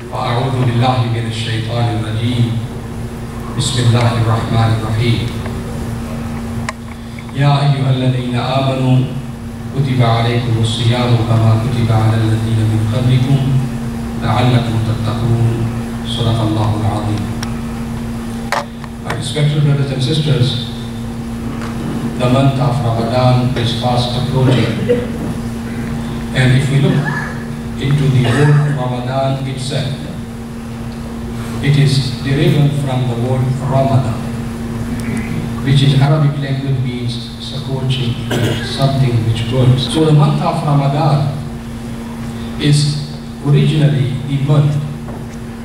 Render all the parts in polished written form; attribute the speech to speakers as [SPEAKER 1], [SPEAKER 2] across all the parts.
[SPEAKER 1] أعوذ بالله من الشيطان الرجيم بسم الله الرحمن الرحيم يا أيها الذين آمنوا كتب عليكم الصيام كما كتب على الذين من قبلكم لعلكم تتقون صدق الله العظيم. My respected brothers and sisters, the month of Ramadan is fast approaching, and if we look into the word Ramadan itself, it is derived from the word Ramadan, which in Arabic language means scorching, something which burns. So the month of Ramadan is originally the month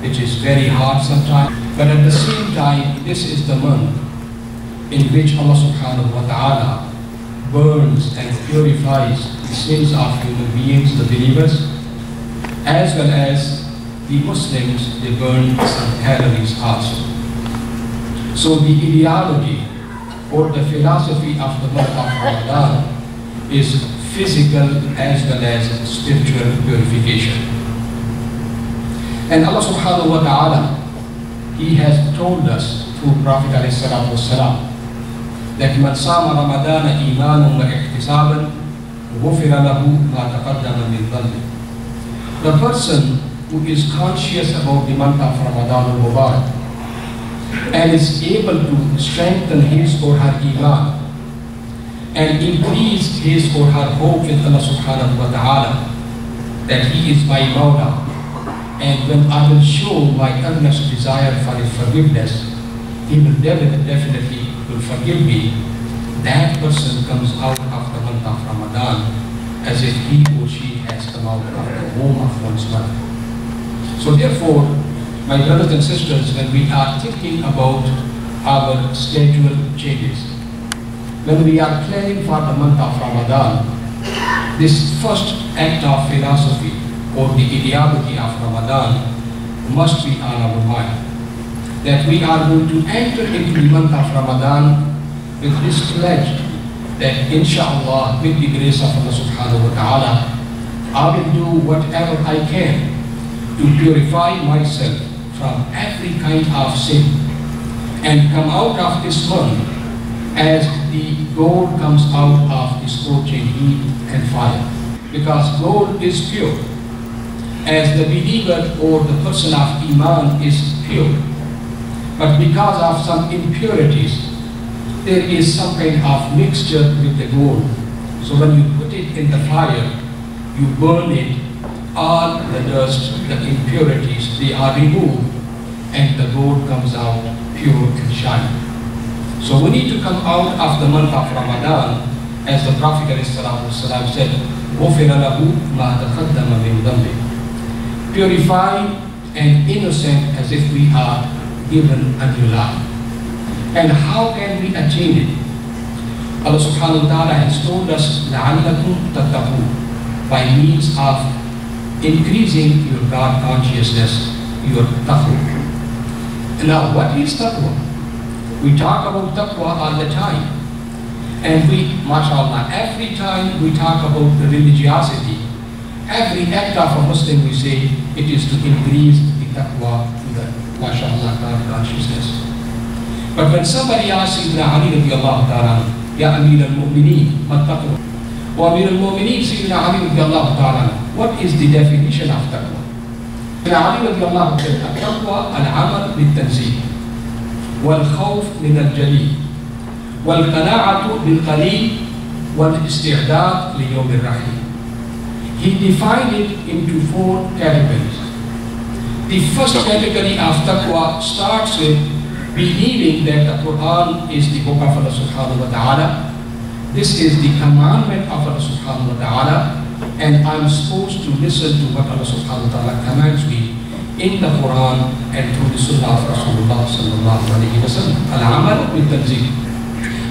[SPEAKER 1] which is very hot sometimes, but at the same time this is the month in which Allah subhanahu wa ta'ala burns and purifies the sins of human beings, the believers, as well as the Muslims. They burn some calories also. So the ideology or the philosophy of the month of Ramadan is physical as well as spiritual purification. And Allah subhanahu wa ta'ala, He has told us through Prophet alayhi salatu wassalam that man sama Ramadana imanan wa ihtisaban ghufira lahu ma taqaddama min dhanbi. The person who is conscious about the month of Ramadan al-Mubarak and is able to strengthen his or her iman and increase his or her hope with Allah subhanahu wa ta'ala that He is my Mawla, and when I will show my earnest desire for His forgiveness, He will definitely will forgive me. That person comes out of the month of Ramadan as if he or she has come out of the womb of one's mother. So therefore, my brothers and sisters, when we are thinking about our schedule changes, when we are planning for the month of Ramadan, this first act of philosophy or the ideology of Ramadan must be on our mind, that we are going to enter into the month of Ramadan with this pledge that inshallah, with the grace of Allah subhanahu wa ta'ala, I will do whatever I can to purify myself from every kind of sin and come out of this month as the gold comes out of the scorching heat and fire. Because gold is pure, as the believer or the person of Iman is pure. But because of some impurities, there is some kind of mixture with the gold. So when you put it in the fire, you burn it, all the dust, the impurities, they are removed, and the gold comes out pure and shiny. So we need to come out of the month of Ramadan, as the Prophet ﷺ said, غُفِرَ لَهُ مَا تَقَدَّمَ مِنْ ذَنْبِهِ. Purified and innocent as if we are given a new life. And how can we attain it? Allah subhanahu wa ta'ala has told us لَعَلَّكُمْ تَتَّقُونَ, by means of increasing your God consciousness, your taqwa. Now what is taqwa? We talk about taqwa all the time. And we, mashallah, every time we talk about the religiosity, every act of a Muslim we say it is to increase the taqwa, the mashallah God consciousness. But when somebody asks Sayyidina Ali radiallahu ta'ala, Ya Amir al-Mu'mineen, what taqwa? Wa Amir al-Mu'mineen, Sayyidina Ali radiallahu ta'ala, what is the definition of taqwa? Sayyidina Ali radiallahu ta'ala, taqwa al-amal bil-tanzih, wal-khawf min al-jalil, wal-qana'atu bil-qalil, wal-isti'dad li-yawm al-rahim. He defined it into 4 categories. The first category of taqwa starts with believing that the Quran is the book of Allah subhanahu wa ta'ala. This is the commandment of Allah subhanahu wa ta'ala, and I'm supposed to listen to what Allah subhanahu wa ta'ala commands me in the Quran and through the Sunnah of Rasulullah sallallahu alayhi wa sallam. Al-amal bil-tanzih.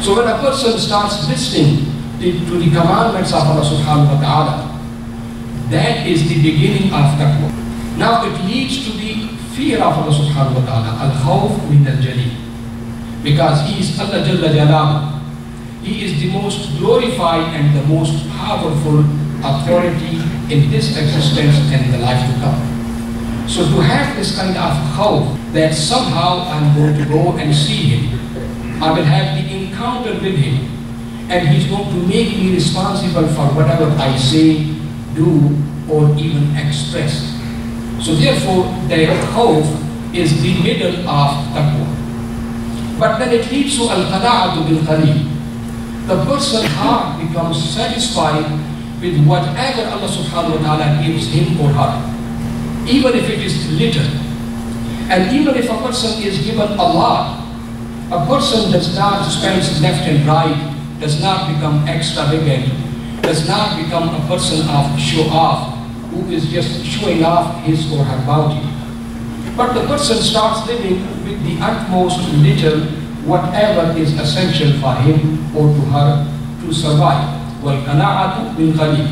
[SPEAKER 1] So when a person starts listening to the commandments of Allah subhanahu wa ta'ala, that is the beginning of taqwa. Now it leads to the fear of Allah subhanahu wa ta'ala, al-khawf min al-jalil, because He is Allah Jalla Jalaluhu. He is the most glorified and the most powerful authority in this existence and the life to come. So to have this kind of khawf that somehow I'm going to go and see him, I will have the encounter with him, and he's going to make me responsible for whatever I say, do, or even express. So therefore, the khawf is the middle of taqwa. But then it leads to al-qana'atu bil-qaleel. The person's heart becomes satisfied with whatever Allah subhanahu wa ta'ala gives him or her, even if it is little. And even if a person is given a lot, a person does not spend left and right, does not become extravagant, does not become a person of show-off, who is just showing off his or her bounty. But the person starts living with the utmost little, whatever is essential for him or to her to survive. وَالْقَنَاعَةُ بِالْقَلِيلِ.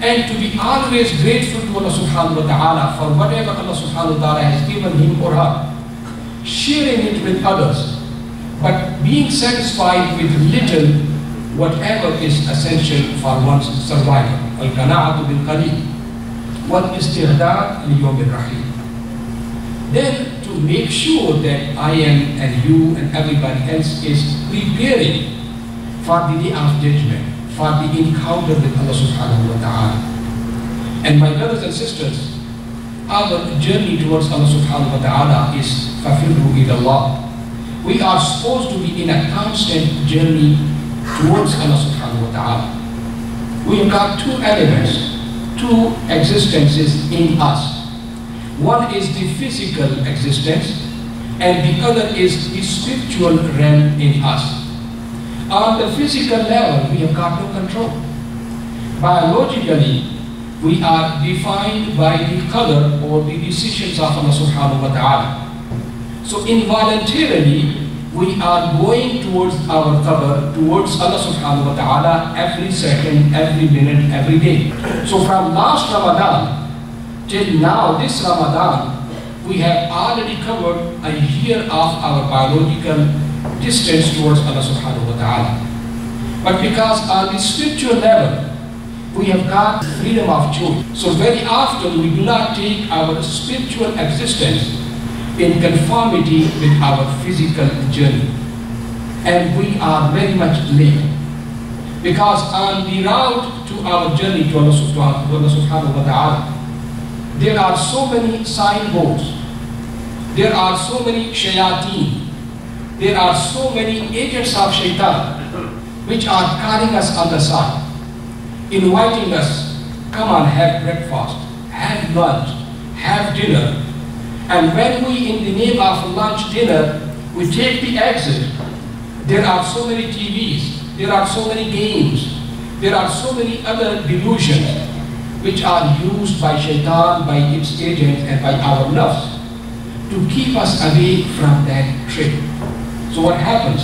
[SPEAKER 1] And to be always grateful to Allah subhanahu wa ta'ala for whatever Allah subhanahu wa ta'ala has given him or her, sharing it with others, but being satisfied with little, whatever is essential for one's survival. وَالْقَنَاعَةُ بِالْقَلِيلِ وَالْإِسْتِعْدَادُ لِيَوْمِ الرَّحِيلِ. Then to make sure that I am and you and everybody else is preparing for the day of judgment, for the encounter with Allah subhanahu wa ta'ala. And my brothers and sisters, our journey towards Allah subhanahu wa ta'ala is فَفِرُّوا إِلَى اللَّهِ. We are supposed to be in a constant journey towards Allah subhanahu wa ta'ala. We have got two elements, two existences in us. One is the physical existence, and the other is the spiritual realm in us. On the physical level, we have got no control. Biologically, we are defined by the color or the decisions of Allah subhanahu wa ta'ala. So involuntarily, we are going towards our cover, towards Allah subhanahu wa ta'ala every second, every minute, every day. So from last Ramadan till now, this Ramadan, we have already covered a year of our biological distance towards Allah subhanahu wa ta'ala. But because on the spiritual level, we have got freedom of choice. So very often we do not take our spiritual existence in conformity with our physical journey. And we are very much late. Because on the route to our journey to Allah subhanahu wa ta'ala, there are so many signboards, there are so many shayateen, there are so many agents of shaitan which are calling us on the side, inviting us, come on, have breakfast, have lunch, have dinner. And when we, in the name of lunch, dinner, we take the exit, there are so many TVs, there are so many games, there are so many other delusions which are used by shaitan, by its agents, and by our nafs to keep us away from that trip. So what happens?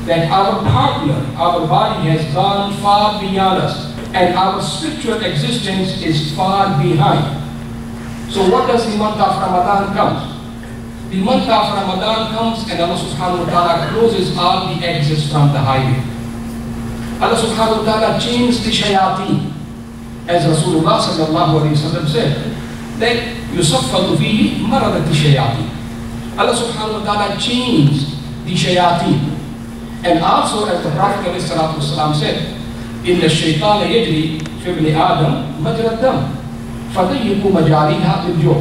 [SPEAKER 1] That our partner, our body has gone far beyond us, and our spiritual existence is far behind. So what does the month of Ramadan comes? The month of Ramadan comes and Allah subhanahu wa ta'ala closes all the exits from the highway. Allah subhanahu wa ta'ala changed the shayateen. As Rasulullah sallallahu alayhi wa sallam said, that yusaffadu fihi maradat shayateen. Allah subhanahu wa ta'ala changed the shayateen. And also, as the Prophet ﷺ said, إِنَّ الشَّيْطَانَ يَجْرِي فِي ابْنِ آدَمَ مَجْرَى الدَّمِ فَضَيِّقُ مَجَارِيهَا بِالْجُوعِ.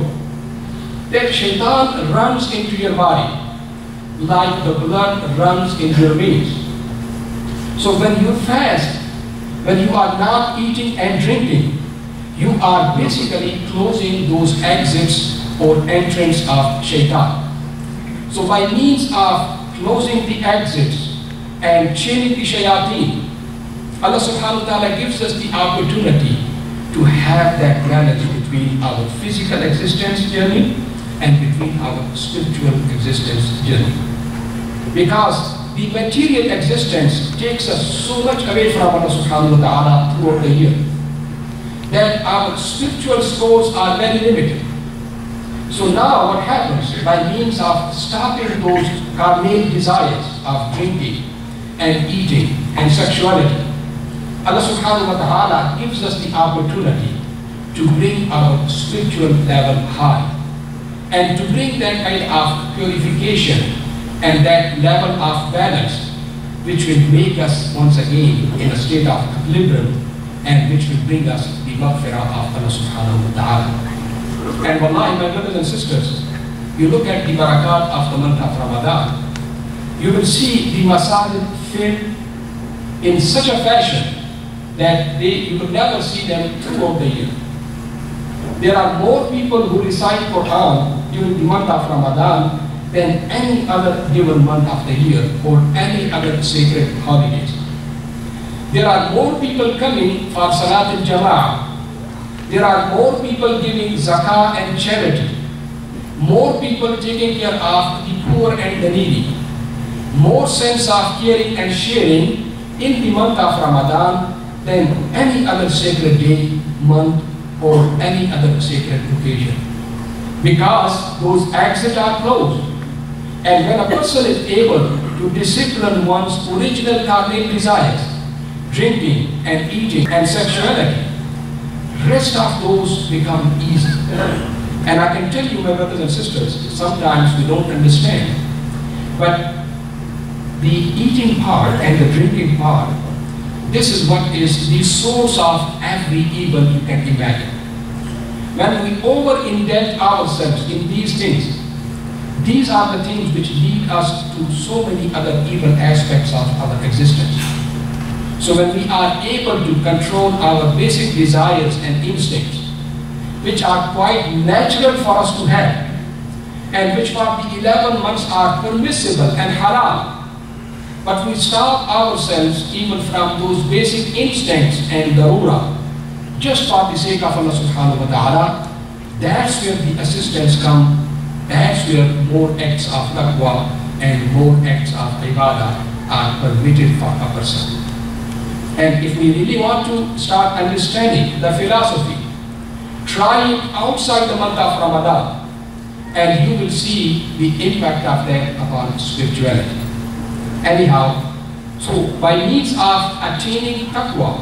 [SPEAKER 1] That shaitan runs into your body like the blood runs in your veins. So when you fast, when you are not eating and drinking, you are basically closing those exits or entrance of shaitan. So by means of closing the exits and chaining the shayateen, Allah subhanahu wa ta'ala gives us the opportunity to have that balance between our physical existence journey and between our spiritual existence journey. Because the material existence takes us so much away from Allah subhanahu wa ta'ala throughout the year that our spiritual scores are very limited. So now what happens? By means of stopping those carnal desires of drinking and eating and sexuality, Allah subhanahu wa ta'ala gives us the opportunity to bring our spiritual level high and to bring that kind of purification and that level of balance which will make us once again in a state of equilibrium and which will bring us the maghfirah of Allah subhanahu wa ta'ala. And wallahi, my brothers and sisters, you look at the barakat of the month of Ramadan, you will see the masajid filled in such a fashion that you will never see them throughout the year. There are more people who recite Quran during the month of Ramadan than any other given month of the year or any other sacred holidays. There are more people coming for Salat al-Jama'ah. There are more people giving zakah and charity. More people taking care of the poor and the needy. More sense of caring and sharing in the month of Ramadan than any other sacred day, month, or any other sacred occasion. Because those exits are closed. And when a person is able to discipline one's original carnal desires, drinking and eating and sexuality, rest of those become easy. And I can tell you, my brothers and sisters, sometimes we don't understand, but the eating part and the drinking part, this is what is the source of every evil you can imagine. When we over-indulge ourselves in these things, these are the things which lead us to so many other evil aspects of our existence. So when we are able to control our basic desires and instincts, which are quite natural for us to have, and which for the 11 months are permissible and halal, but we stop ourselves even from those basic instincts and darura, just for the sake of Allah subhanahu wa ta'ala, that's where the assistance comes. That's where more acts of taqwa and more acts of ibadah are permitted for a person. And if we really want to start understanding the philosophy, try it outside the month of Ramadan, and you will see the impact of that upon spirituality. Anyhow, so by means of attaining taqwa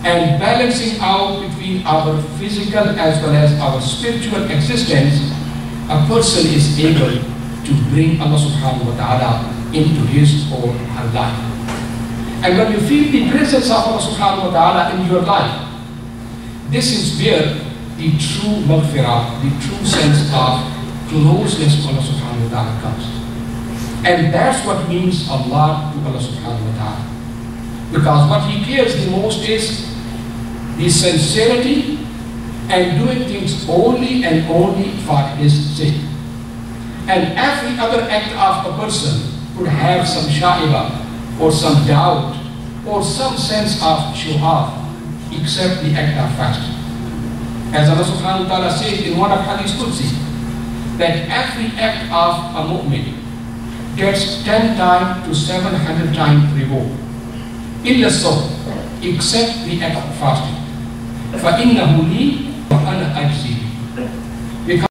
[SPEAKER 1] and balancing out between our physical as well as our spiritual existence, a person is able to bring Allah subhanahu wa ta'ala into his or her life. And when you feel the presence of Allah subhanahu wa ta'ala in your life, this is where the true maghfirah, the true sense of closeness to Allah subhanahu wa ta'ala comes. And that's what means Allah to Allah subhanahu wa ta'ala. Because what he cares the most is the sincerity and doing things only and only for his sake. And every other act of a person could have some sha'iba or some doubt or some sense of shu'af except the act of fasting. As Allah subhanahu wa ta'ala says in one of Hadith Qudsi, that every act of a mu'min gets 10 times to 700 times reward. Illa so, except the act of fasting. فَإِنَّهُ لِي وَأَنَا أَجْزِي.